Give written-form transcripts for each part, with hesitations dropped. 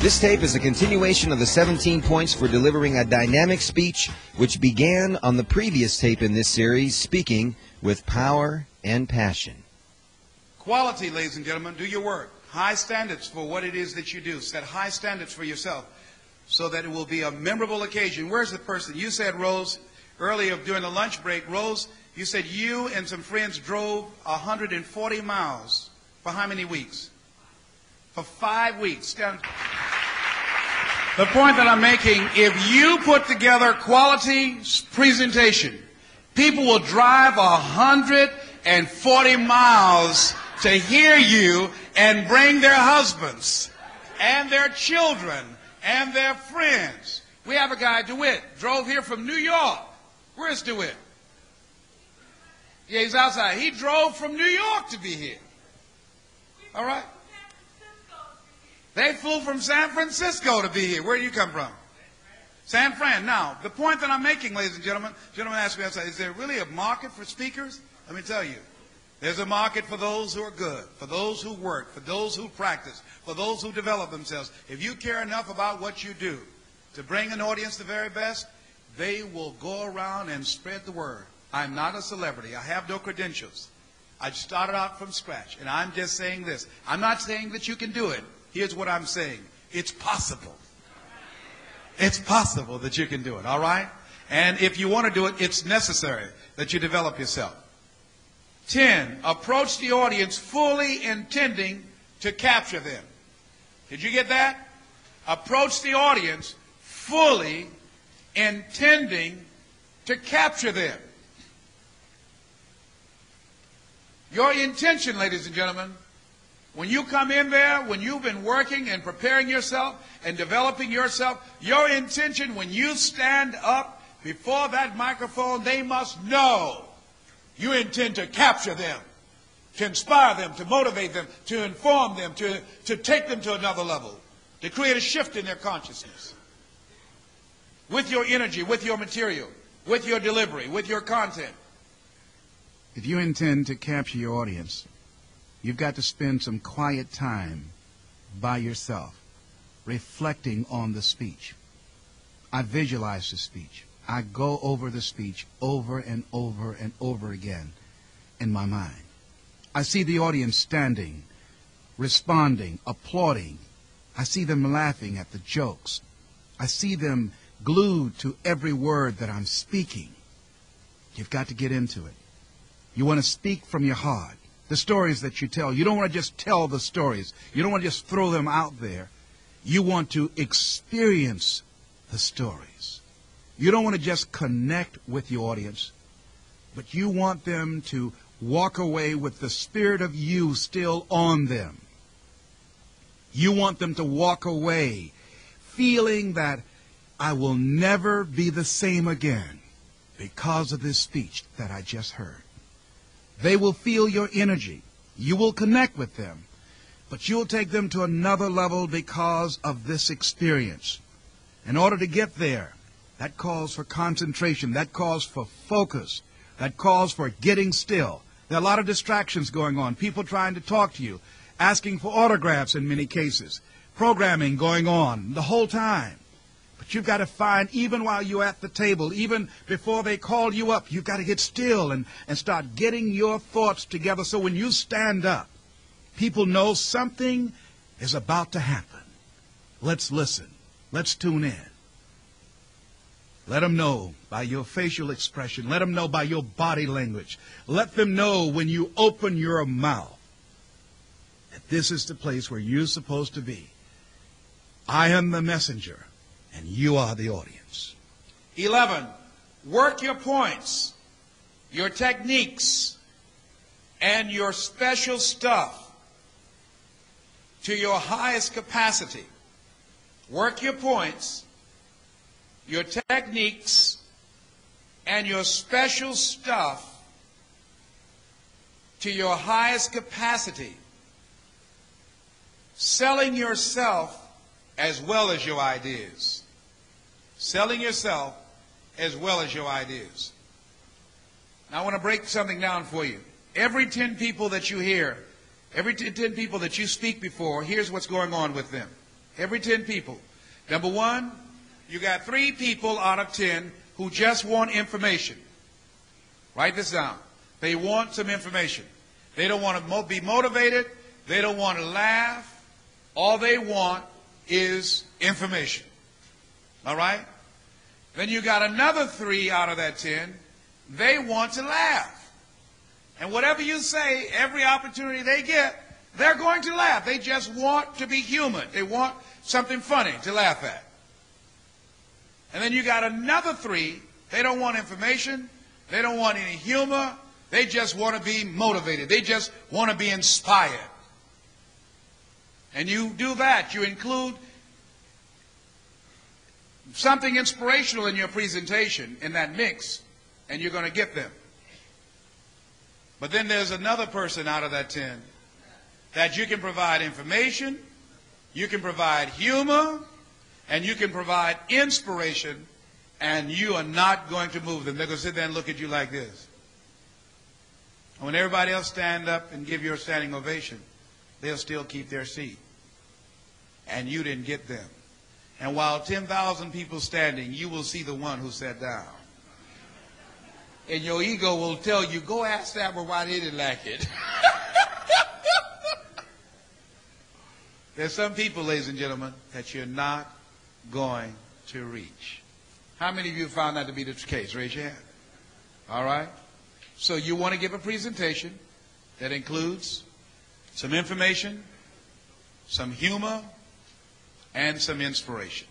This tape is a continuation of the 17 points for delivering a dynamic speech, which began on the previous tape in this series, Speaking with Power and Passion. Quality, ladies and gentlemen, do your work. High standards for what it is that you do. Set high standards for yourself so that it will be a memorable occasion. Where's the person? You said, Rose, earlier during the lunch break, Rose, you said you and some friends drove 140 miles for how many weeks? For 5 weeks. The point that I'm making, if you put together quality presentation, people will drive 140 miles to hear you and bring their husbands and their children and their friends. We have a guy, DeWitt, drove here from New York. Where's DeWitt? Yeah, he's outside. He drove from New York to be here. All right? They flew from San Francisco to be here. Where do you come from? San Fran. Now, the point that I'm making, ladies and gentlemen, gentlemen ask me outside, is there really a market for speakers? Let me tell you. There's a market for those who are good, for those who work, for those who practice, for those who develop themselves. If you care enough about what you do to bring an audience the very best, they will go around and spread the word. I'm not a celebrity. I have no credentials. I started out from scratch, and I'm just saying this. I'm not saying that you can do it. Here's what I'm saying. It's possible. It's possible that you can do it, all right? And if you want to do it, it's necessary that you develop yourself. 10, approach the audience fully intending to capture them. Did you get that? Approach the audience fully intending to capture them. Your intention, ladies and gentlemen, when you come in there, when you've been working and preparing yourself and developing yourself, your intention when you stand up before that microphone, they must know you intend to capture them, to inspire them, to motivate them, to inform them, to take them to another level, to create a shift in their consciousness. With your energy, with your material, with your delivery, with your content. If you intend to capture your audience, you've got to spend some quiet time by yourself, reflecting on the speech. I visualize the speech. I go over the speech over and over and over again in my mind. I see the audience standing, responding, applauding. I see them laughing at the jokes. I see them glued to every word that I'm speaking. You've got to get into it. You want to speak from your heart. The stories that you tell. You don't want to just tell the stories. You don't want to just throw them out there. You want to experience the stories. You don't want to just connect with your audience, but you want them to walk away with the spirit of you still on them. You want them to walk away feeling that I will never be the same again because of this speech that I just heard. They will feel your energy. You will connect with them, but you'll take them to another level because of this experience. In order to get there, that calls for concentration. That calls for focus. That calls for getting still. There are a lot of distractions going on. People trying to talk to you, asking for autographs in many cases, programming going on the whole time. But you've got to find, even while you're at the table, even before they call you up, you've got to get still and start getting your thoughts together so when you stand up, people know something is about to happen. Let's listen. Let's tune in. Let them know by your facial expression. Let them know by your body language. Let them know when you open your mouth that this is the place where you're supposed to be. I am the messenger, and you are the audience. 11, work your points, your techniques, and your special stuff to your highest capacity. Work your points, your techniques, and your special stuff to your highest capacity. Selling yourself as well as your ideas. Selling yourself as well as your ideas. Now I want to break something down for you. Every 10 people that you hear, every 10 people that you speak before, here's what's going on with them. Every 10 people. Number one, you got 3 people out of 10 who just want information. Write this down. They want some information. They don't want to be motivated. They don't want to laugh. All they want is information. All right? Then you got another 3 out of that 10. They want to laugh. And whatever you say, every opportunity they get, they're going to laugh. They just want to be human. They want something funny to laugh at. And then you got another 3. They don't want information. They don't want any humor. They just want to be motivated. They just want to be inspired. And you do that. You include something inspirational in your presentation in that mix, and you're going to get them. But then there's another person out of that 10 that you can provide information, you can provide humor, and you can provide inspiration, and you are not going to move them. They're going to sit there and look at you like this. And when everybody else stand up and give you a standing ovation, they'll still keep their seat. And you didn't get them. And while 10,000 people standing, you will see the one who sat down. And your ego will tell you, go ask that one why they didn't like it. There's some people, ladies and gentlemen, that you're not going to reach. How many of you found that to be the case? Raise your hand. All right? So you want to give a presentation that includes some information, some humor, and some inspiration.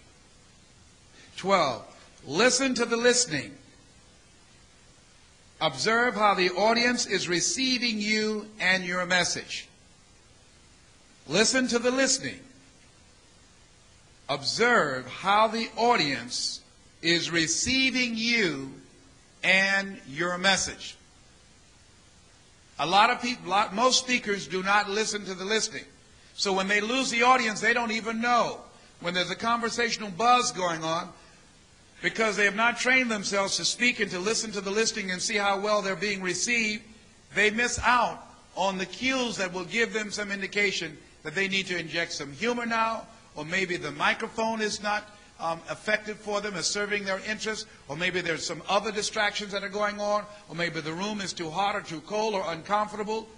12, listen to the listening. Observe how the audience is receiving you and your message. Listen to the listening. Observe how the audience is receiving you and your message. A lot of people, most speakers do not listen to the listening. So when they lose the audience, they don't even know. When there's a conversational buzz going on, because they have not trained themselves to speak and to listen to the listening and see how well they're being received, they miss out on the cues that will give them some indication that they need to inject some humor now, or maybe the microphone is not effective for them as serving their interest, or maybe there's some other distractions that are going on, or maybe the room is too hot or too cold or uncomfortable.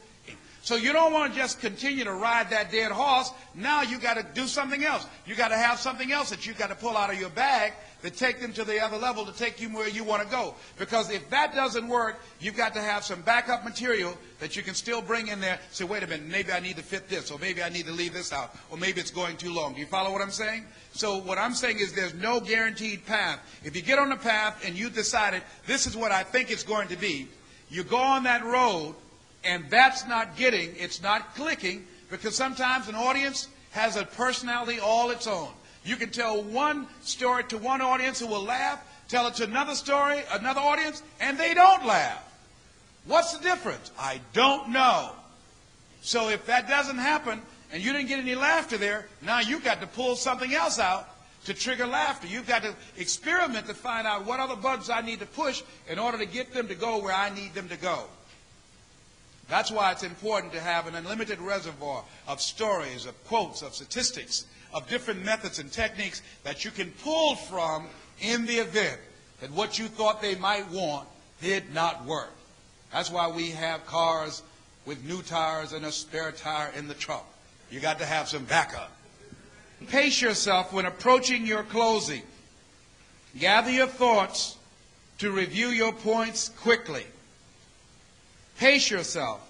So you don't want to just continue to ride that dead horse. Now you got to do something else. You got to have something else that you got to pull out of your bag to take them to the other level, to take you where you want to go. Because if that doesn't work, you've got to have some backup material that you can still bring in there. Say, wait a minute, maybe I need to fit this, or maybe I need to leave this out, or maybe it's going too long. Do you follow what I'm saying? So what I'm saying is there's no guaranteed path. If you get on the path and you decided this is what I think it's going to be, you go on that road, and that's not getting, it's not clicking, because sometimes an audience has a personality all its own. You can tell one story to one audience who will laugh, tell it to another story, another audience, and they don't laugh. What's the difference? I don't know. So if that doesn't happen, and you didn't get any laughter there, now you've got to pull something else out to trigger laughter. You've got to experiment to find out what other buttons I need to push in order to get them to go where I need them to go. That's why it's important to have an unlimited reservoir of stories, of quotes, of statistics, of different methods and techniques that you can pull from in the event that what you thought they might want did not work. That's why we have cars with new tires and a spare tire in the trunk. You got to have some backup. Pace yourself when approaching your closing. Gather your thoughts to review your points quickly. Pace yourself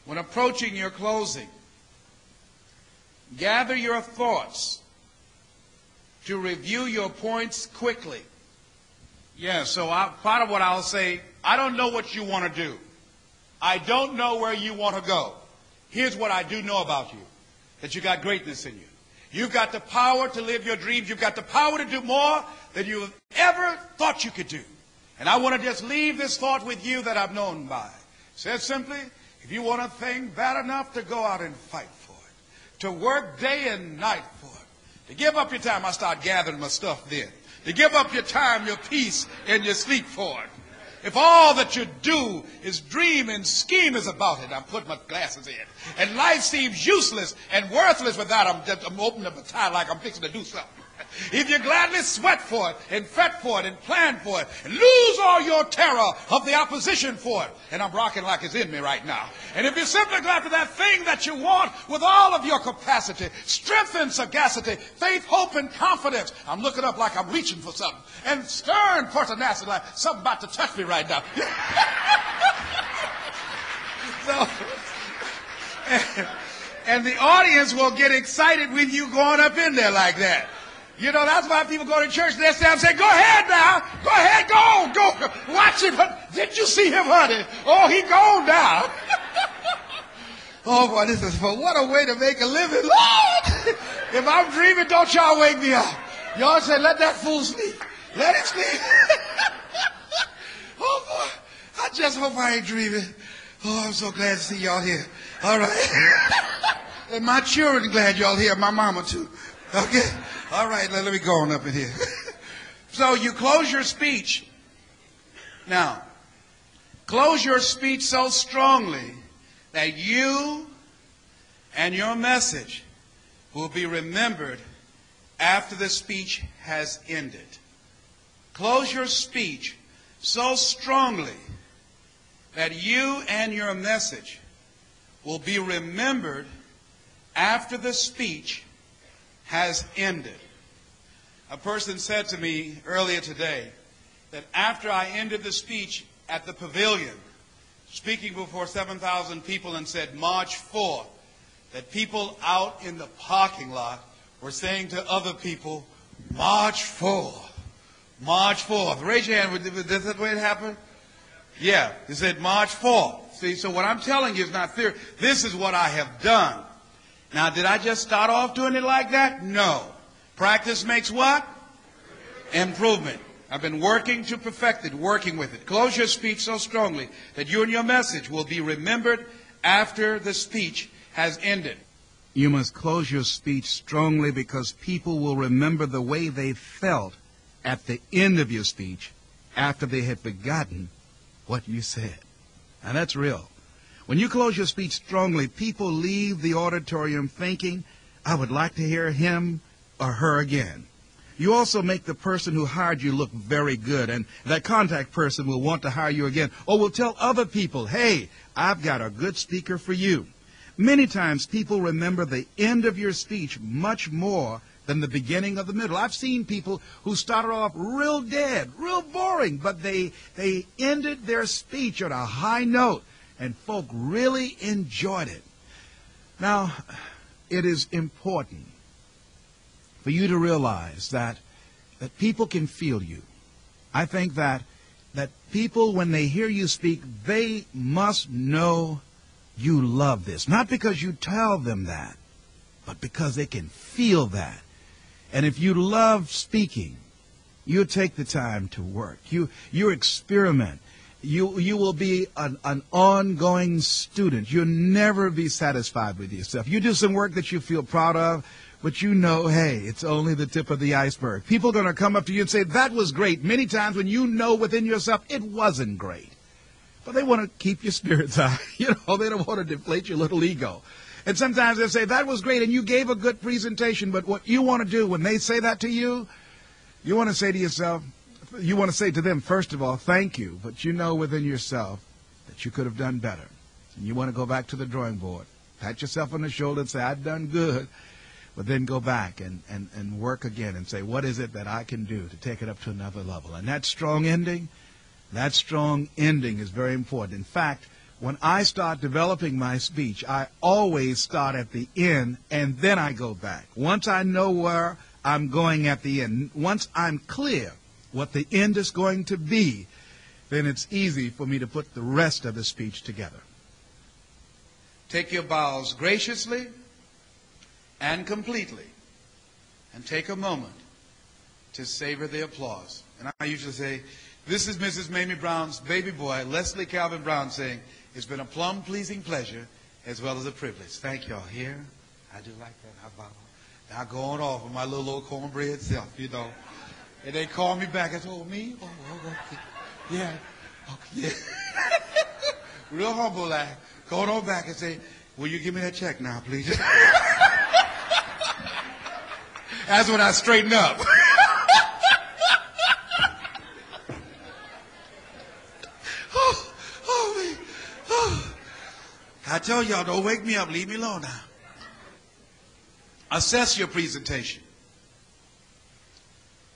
when approaching your closing. Gather your thoughts to review your points quickly. Yeah, so part of what I'll say, I don't know what you want to do. I don't know where you want to go. Here's what I do know about you, that you got greatness in you. You've got the power to live your dreams. You've got the power to do more than you've ever thought you could do. And I want to just leave this thought with you that I've known by. Said simply, if you want a thing bad enough to go out and fight for it, to work day and night for it, to give up your time, I start gathering my stuff then, to give up your time, your peace, and your sleep for it. if all that you do is dream and scheme is about it, I'm putting my glasses in, and life seems useless and worthless without I'm opening up a tie like I'm fixing to do something. If you gladly sweat for it and fret for it and plan for it and lose all your terror of the opposition for it, and I'm rocking like it's in me right now. And if you simply go after that thing that you want with all of your capacity, strength and sagacity, faith, hope, and confidence, I'm looking up like I'm reaching for something, and stern pertinacity like something about to touch me right now. And the audience will get excited with you going up in there like that. You know, that's why people go to church and they stand and say, go ahead now. Go ahead, go. Watch it. But did you see him, honey? Oh, he gone now. Oh, boy, this is fun. What a way to make a living. Lord, if I'm dreaming, don't y'all wake me up. Y'all say, let that fool sleep. Let him sleep. Oh, boy, I just hope I ain't dreaming. Oh, I'm so glad to see y'all here. All right. And my children glad y'all here. My mama, too. Okay? All right, let me go on up in here. So you close your speech. Now, close your speech so strongly that you and your message will be remembered after the speech has ended. Close your speech so strongly that you and your message will be remembered after the speech has ended. A person said to me earlier today that after I ended the speech at the pavilion, speaking before 7,000 people and said, March 4th, that people out in the parking lot were saying to other people, March 4th, March 4th. Raise your hand. Is that the way it happened? Yeah, they said March 4th. See, so what I'm telling you is not theory. This is what I have done. Now, did I just start off doing it like that? No. Practice makes what? Improvement. I've been working to perfect it, working with it. Close your speech so strongly that you and your message will be remembered after the speech has ended. You must close your speech strongly because people will remember the way they felt at the end of your speech after they had forgotten what you said. And that's real. When you close your speech strongly, people leave the auditorium thinking, I would like to hear him or her again. You also make the person who hired you look very good, and that contact person will want to hire you again, or will tell other people, hey, I've got a good speaker for you. Many times people remember the end of your speech much more than the beginning of the middle. I've seen people who started off real dead, real boring, but they ended their speech on a high note. And folk really enjoyed it. Now, it is important for you to realize that people can feel you. I think that people, when they hear you speak, they must know you love this. Not because you tell them that, but because they can feel that. And if you love speaking, you take the time to work. You experiment. You will be an ongoing student. You'll never be satisfied with yourself. You do some work that you feel proud of, but you know, hey, it's only the tip of the iceberg. People are going to come up to you and say, that was great. Many times when you know within yourself it wasn't great. But they want to keep your spirits high. You know, they don't want to deflate your little ego. And sometimes they'll say, that was great and you gave a good presentation, but what you want to do when they say that to you, you want to say to yourself, you want to say to them, first of all, thank you, but you know within yourself that you could have done better. And you want to go back to the drawing board, pat yourself on the shoulder and say, I've done good, but then go back and work again and say, what is it that I can do to take it up to another level? And that strong ending is very important. In fact, when I start developing my speech, I always start at the end and then I go back. Once I know where I'm going at the end, once I'm clear what the end is going to be, then it's easy for me to put the rest of the speech together. Take your bows graciously and completely, and take a moment to savor the applause. And I usually say, this is Mrs. Mamie Brown's baby boy, Leslie Calvin Brown, saying, it's been a plum-pleasing pleasure as well as a privilege. Thank y'all. Here, I do like that. I bow. Now going off with my little old cornbread self, you know. And they call me back and say, oh, me? Oh, okay. Yeah. Okay, yeah. Real humble, like, going on back and say, will you give me that check now, please? That's when I straighten up. Man. I tell y'all, don't wake me up. Leave me alone now. Assess your presentation.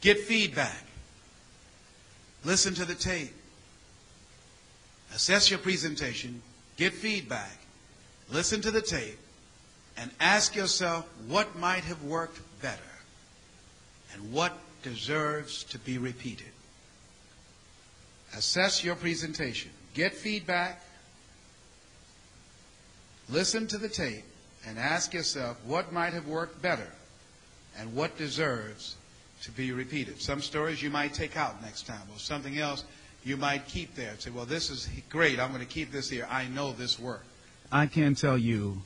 Get feedback. Listen to the tape. Assess your presentation. Get feedback. Listen to the tape. And ask yourself what might have worked better and what deserves to be repeated. Assess your presentation. Get feedback. Listen to the tape and ask yourself what might have worked better and what deserves to be repeated. Some stories you might take out next time, or something else you might keep there and say, well, this is great. I'm going to keep this here. I know this worked. I can't tell you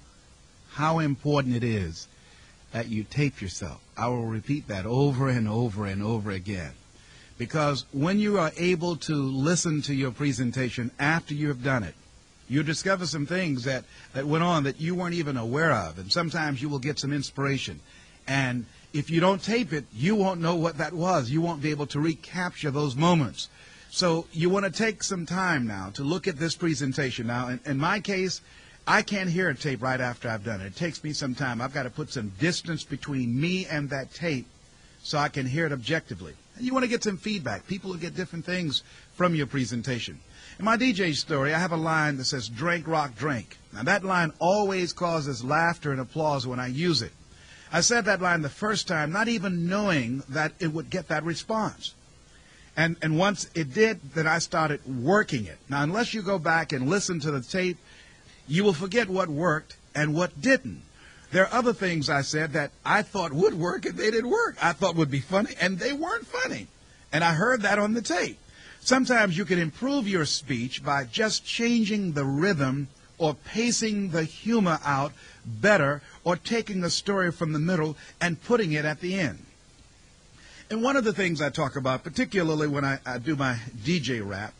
how important it is that you tape yourself. I will repeat that over and over and over again. Because when you are able to listen to your presentation after you have done it, you discover some things that went on that you weren't even aware of. And sometimes you will get some inspiration. And if you don't tape it, you won't know what that was. You won't be able to recapture those moments. So you want to take some time now to look at this presentation. Now, in my case, I can't hear a tape right after I've done it. It takes me some time. I've got to put some distance between me and that tape so I can hear it objectively. And you want to get some feedback. People will get different things from your presentation. In my DJ story, I have a line that says, drink, rock, drink. Now, that line always causes laughter and applause when I use it. I said that line the first time, not even knowing that it would get that response. And once it did, then I started working it. Now, unless you go back and listen to the tape, you will forget what worked and what didn't. There are other things I said that I thought would work and they didn't work. I thought would be funny and they weren't funny. And I heard that on the tape. Sometimes you can improve your speech by just changing the rhythm or pacing the humor out better or taking a story from the middle and putting it at the end. And one of the things I talk about, particularly when I do my DJ rap,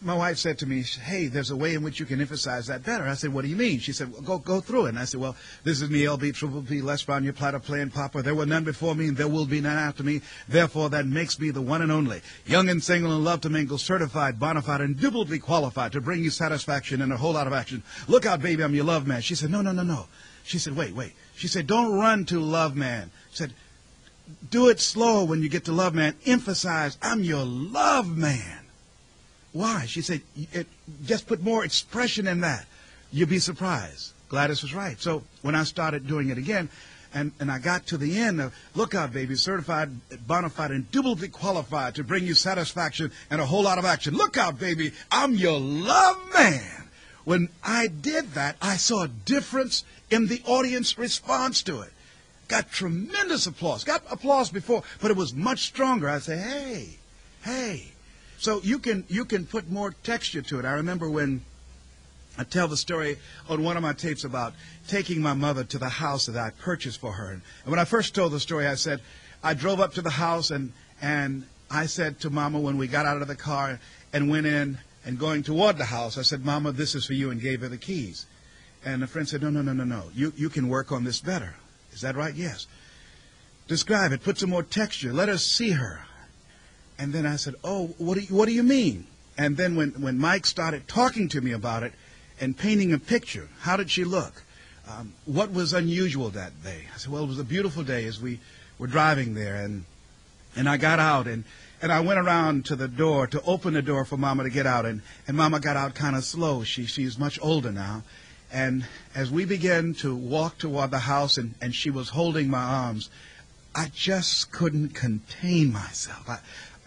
my wife said to me, hey, there's a way in which you can emphasize that better. I said, what do you mean? She said, well, go through it. And I said, well, this is me, LB, Triple P, Les Brown, your platter playing Papa. There were none before me, and there will be none after me. Therefore, that makes me the one and only. Young and single and love to mingle, certified, bona fide, and indubitably qualified to bring you satisfaction and a whole lot of action. Look out, baby, I'm your love man. She said, no. She said, wait. She said, don't run to love man. She said, do it slow when you get to love man. Emphasize, I'm your love man. Why? She said, just put more expression in that. You'll be surprised. Gladys was right. So when I started doing it again, and I got to the end of, look out, baby, certified, bona fide, indubitably qualified to bring you satisfaction and a whole lot of action. Look out, baby, I'm your love man. When I did that, I saw a difference in the audience response to it. Got tremendous applause. Got applause before, but it was much stronger. I say, hey. So you can put more texture to it. I remember when I tell the story on one of my tapes about taking my mother to the house that I purchased for her. And when I first told the story, I said, I drove up to the house and I said to Mama when we got out of the car and went in and going toward the house, I said, Mama, this is for you, and gave her the keys. And a friend said, no. You can work on this better. Is that right? Yes. Describe it. Put some more texture. Let us see her. And then I said, oh, what do you mean? And then when Mike started talking to me about it and painting a picture, how did she look? What was unusual that day? I said, well, it was a beautiful day as we were driving there. And I got out and I went around to the door to open the door for Mama to get out. And Mama got out kind of slow. She's much older now. And as we began to walk toward the house and she was holding my arms, I just couldn't contain myself.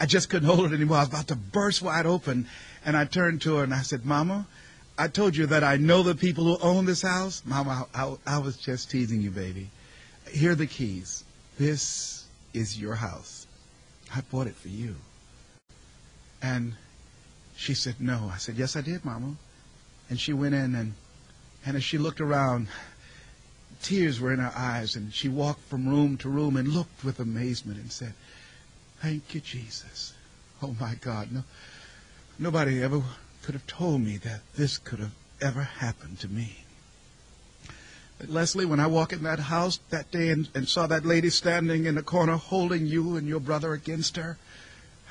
I just couldn't hold it anymore. I was about to burst wide open. And I turned to her and I said, Mama, I told you that I know the people who own this house. Mama, I was just teasing you, baby. Here are the keys. This is your house. I bought it for you. And she said, no. I said, yes, I did, Mama. And she went in and as she looked around, tears were in her eyes. And she walked from room to room and looked with amazement and said, thank you, Jesus. Oh, my God. Nobody ever could have told me that this could have ever happened to me. But Leslie, when I walked in that house that day and saw that lady standing in the corner holding you and your brother against her,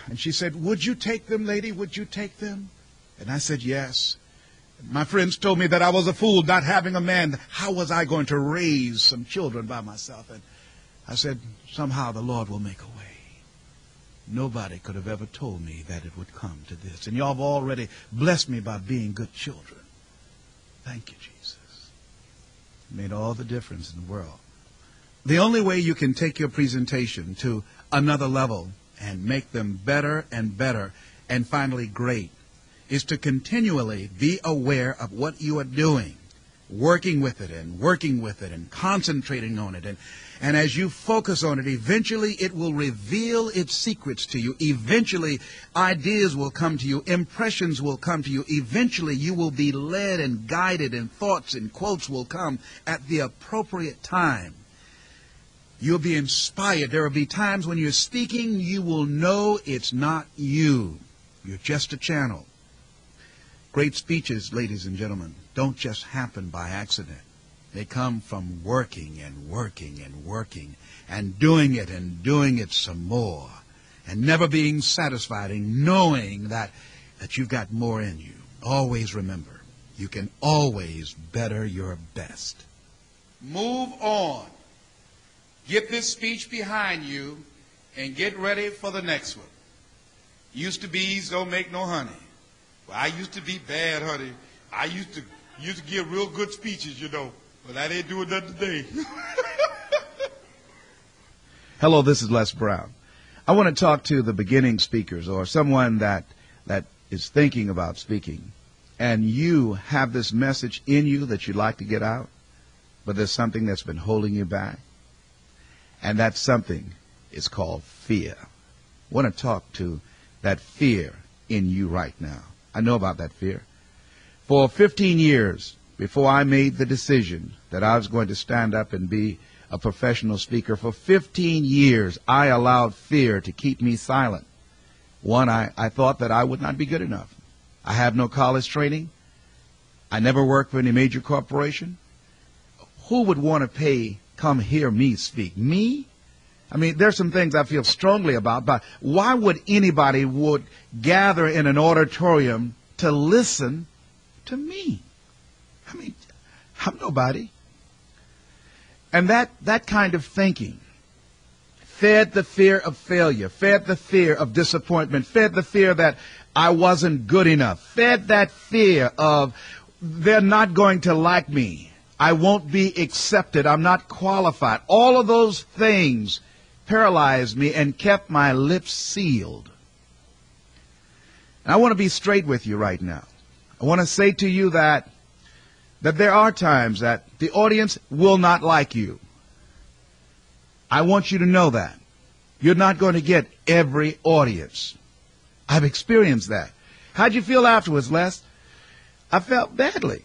and she said, "Would you take them, lady? Would you take them?" And I said, "Yes." My friends told me that I was a fool not having a man. How was I going to raise some children by myself? And I said, somehow the Lord will make a way. Nobody could have ever told me that it would come to this. And y'all have already blessed me by being good children. Thank you, Jesus. It made all the difference in the world. The only way you can take your presentation to another level and make them better and finally great is to continually be aware of what you are doing, working with it and concentrating on it. And as you focus on it, eventually it will reveal its secrets to you. Eventually ideas will come to you. Impressions will come to you. Eventually you will be led and guided, and thoughts and quotes will come at the appropriate time. You'll be inspired. There will be times when you're speaking, you will know it's not you. You're just a channel. Great speeches, ladies and gentlemen, don't just happen by accident. They come from working and doing it some more, and never being satisfied and knowing that you've got more in you. Always remember, you can always better your best. Move on. Get this speech behind you and get ready for the next one. Used to be's don't make no honey. Well, I used to be bad, honey. I used to give real good speeches, you know. But I ain't doing that today. Hello, this is Les Brown. I want to talk to the beginning speakers, or someone that is thinking about speaking, and you have this message in you that you'd like to get out, but there's something that's been holding you back, and that something is called fear. I want to talk to that fear in you right now. I know about that fear. For 15 years, before I made the decision that I was going to stand up and be a professional speaker, for 15 years, I allowed fear to keep me silent. One, I thought that I would not be good enough. I have no college training. I never worked for any major corporation. Who would want to come hear me speak? Me? I mean, there's some things I feel strongly about, but why would anybody would gather in an auditorium to listen to me? I mean, I'm nobody. And that kind of thinking fed the fear of failure, fed the fear of disappointment, fed the fear that I wasn't good enough, fed that fear of they're not going to like me, I won't be accepted, I'm not qualified. All of those things paralyzed me and kept my lips sealed. And I want to be straight with you right now. I want to say to you that there are times that the audience will not like you. I want you to know that. You're not going to get every audience. I've experienced that. How'd you feel afterwards, Les? I felt badly.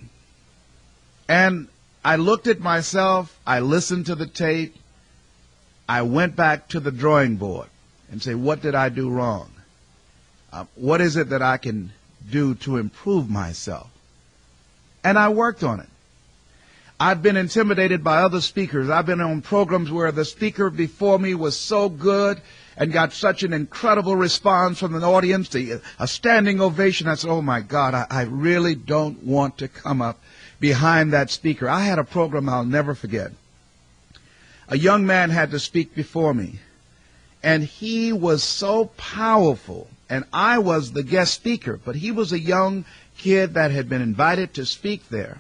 And I looked at myself, I listened to the tape, I went back to the drawing board and say, what did I do wrong? What is it that I can do to improve myself? And I worked on it. I've been intimidated by other speakers. I've been on programs where the speaker before me was so good and got such an incredible response from the audience, a standing ovation. I said, oh my God, I really don't want to come up behind that speaker. I had a program I'll never forget. A young man had to speak before me, and he was so powerful, and I was the guest speaker, but he was a young kid that had been invited to speak there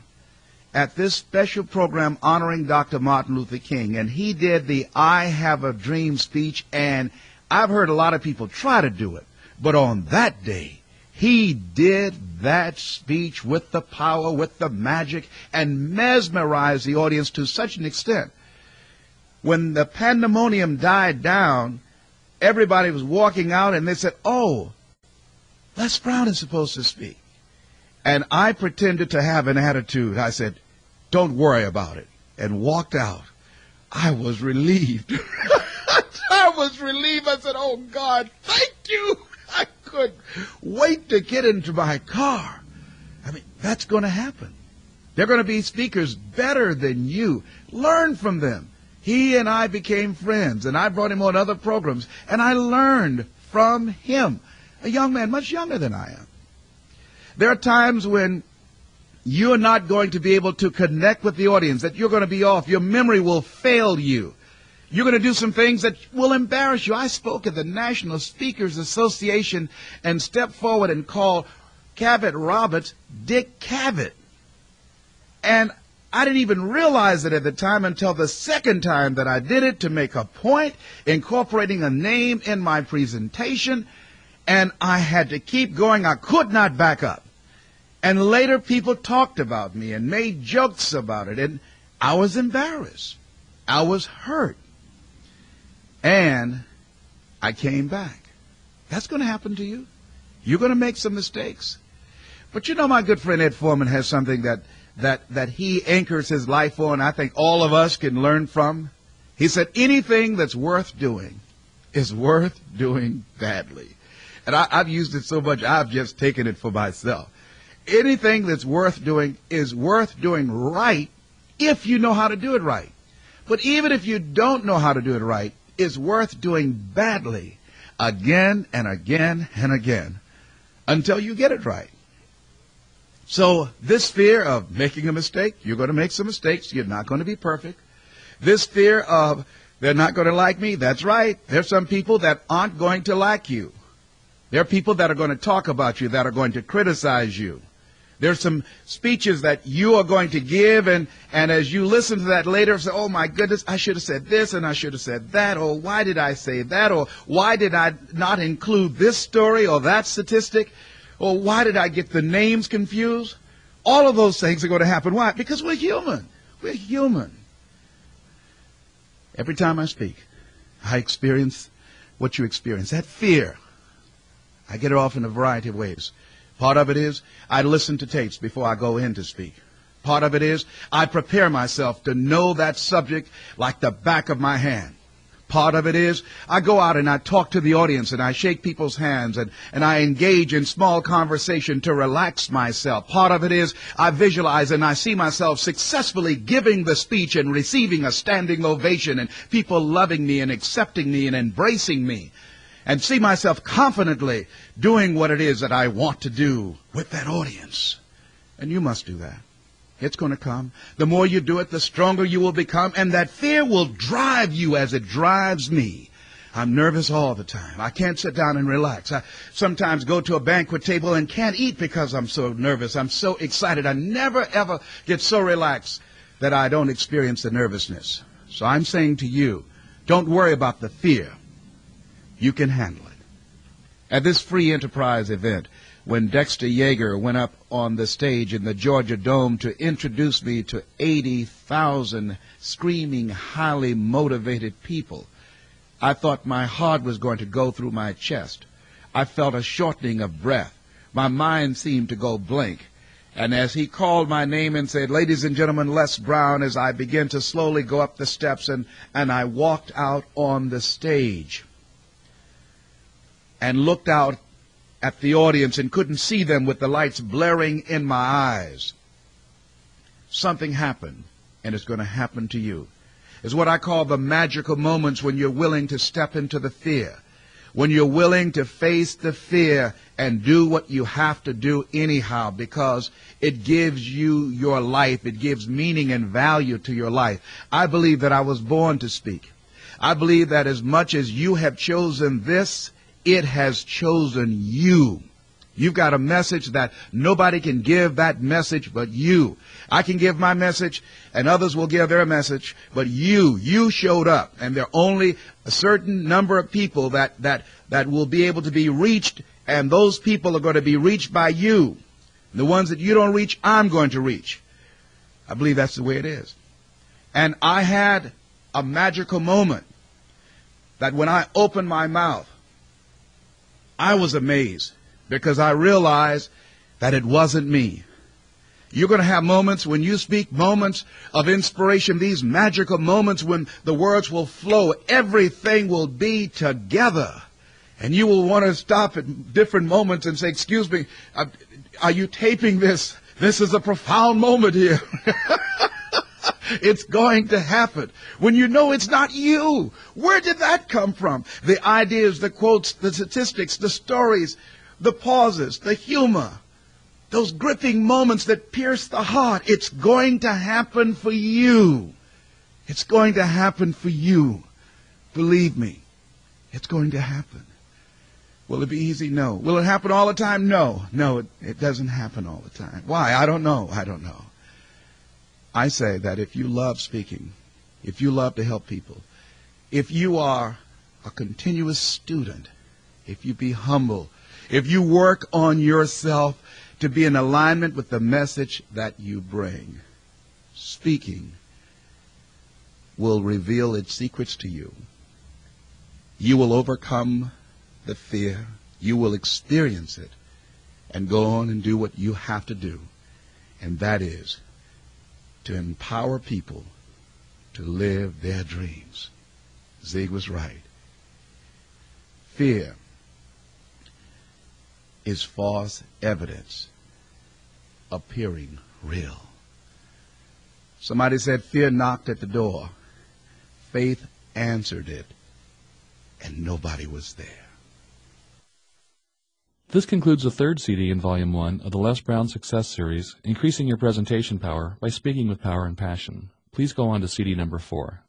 at this special program honoring Dr. Martin Luther King, and he did the I Have a Dream speech, and I've heard a lot of people try to do it, but on that day, he did that speech with the power, with the magic, and mesmerized the audience to such an extent. When the pandemonium died down, everybody was walking out, and they said, oh, Les Brown is supposed to speak. And I pretended to have an attitude. I said, don't worry about it, and walked out. I was relieved. I was relieved. I said, oh, God, thank you. I couldn't wait to get into my car. I mean, that's going to happen. They're going to be speakers better than you. Learn from them. He and I became friends, and I brought him on other programs, and I learned from him, a young man much younger than I am. There are times when you're not going to be able to connect with the audience, that you're going to be off. Your memory will fail you. You're going to do some things that will embarrass you. I spoke at the National Speakers Association and stepped forward and called Cavett Roberts Dick Cavett. And I didn't even realize it at the time until the second time that I did it to make a point, incorporating a name in my presentation, and I had to keep going. I could not back up. And later people talked about me and made jokes about it, and I was embarrassed. I was hurt. And I came back. That's going to happen to you. You're going to make some mistakes. But you know, my good friend Ed Foreman has something that he anchors his life on, I think all of us can learn from. He said, anything that's worth doing is worth doing badly. And I've used it so much, I've just taken it for myself. Anything that's worth doing is worth doing right if you know how to do it right. But even if you don't know how to do it right, it's worth doing badly again and again and again until you get it right. So this fear of making a mistake, you're going to make some mistakes. You're not going to be perfect. This fear of they're not going to like me, that's right. There's some people that aren't going to like you. There are people that are going to talk about you, that are going to criticize you. There's some speeches that you are going to give, and as you listen to that later, say, oh my goodness, I should have said this and I should have said that, or why did I say that, or why did I not include this story or that statistic? Or why did I get the names confused? All of those things are going to happen. Why? Because we're human. We're human. Every time I speak, I experience what you experience, that fear. I get it off in a variety of ways. Part of it is I listen to tapes before I go in to speak. Part of it is I prepare myself to know that subject like the back of my hand. Part of it is I go out and I talk to the audience and I shake people's hands and I engage in small conversation to relax myself. Part of it is I visualize and I see myself successfully giving the speech and receiving a standing ovation and people loving me and accepting me and embracing me, and see myself confidently doing what it is that I want to do with that audience. And you must do that. It's going to come. The more you do it, the stronger you will become, and that fear will drive you as it drives me. I'm nervous all the time. I can't sit down and relax. I sometimes go to a banquet table and can't eat because I'm so nervous. I'm so excited. I never, ever get so relaxed that I don't experience the nervousness. So I'm saying to you, don't worry about the fear. You can handle it. At this free enterprise event, when Dexter Yeager went up on the stage in the Georgia Dome to introduce me to 80,000 screaming, highly motivated people, I thought my heart was going to go through my chest. I felt a shortening of breath. My mind seemed to go blank. And as he called my name and said, ladies and gentlemen, Les Brown, as I began to slowly go up the steps and I walked out on the stage and looked out at the audience and couldn't see them with the lights blaring in my eyes, something happened, and it's going to happen to you. It's what I call the magical moments when you're willing to step into the fear, when you're willing to face the fear and do what you have to do anyhow, because it gives you your life. It gives meaning and value to your life. I believe that I was born to speak. I believe that as much as you have chosen this, it has chosen you. You've got a message that nobody can give that message but you. I can give my message and others will give their message, but you showed up, and there are only a certain number of people that will be able to be reached, and those people are going to be reached by you. The ones that you don't reach, I'm going to reach. I believe that's the way it is. And I had a magical moment that when I opened my mouth, I was amazed because I realized that it wasn't me. You're going to have moments when you speak, moments of inspiration, these magical moments when the words will flow. Everything will be together. And you will want to stop at different moments and say, excuse me, are you taping this? This is a profound moment here. It's going to happen. When you know it's not you, where did that come from? The ideas, the quotes, the statistics, the stories, the pauses, the humor, those gripping moments that pierce the heart. It's going to happen for you. It's going to happen for you. Believe me, it's going to happen. Will it be easy? No. Will it happen all the time? No. No, it doesn't happen all the time. Why? I don't know. I don't know. I say that if you love speaking, if you love to help people, if you are a continuous student, if you be humble, if you work on yourself to be in alignment with the message that you bring, speaking will reveal its secrets to you. You will overcome the fear. You will experience it and go on and do what you have to do, and that is to empower people to live their dreams. Zig was right. Fear is false evidence appearing real. Somebody said fear knocked at the door. Faith answered it, and nobody was there. This concludes the third CD in Volume 1 of the Les Brown Success Series, Increasing Your Presentation Power by Speaking with Power and Passion. Please go on to CD number 4.